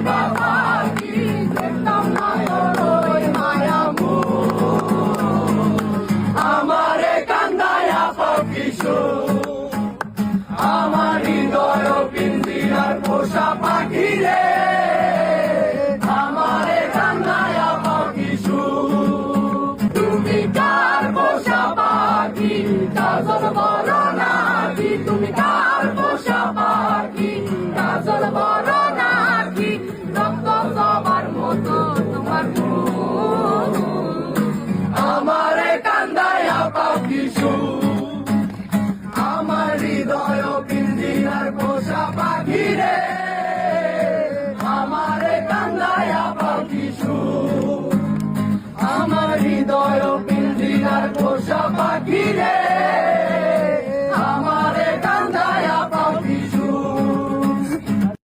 পাখি দেখতাম না ওই মায়ামু আমারে কান্দায়া পাখি আমার হৃদয় পিঞ্জিরার পোষা পাখি রে আমারে কান্দায়া পাখি তুমি কার পোষা পাখি কাজল বড় নাকি তুমি কার পোষা পাখি কাজল বড় নাকি রক্ত সবার মতো তোমার আমারে কান্দায়া পাখি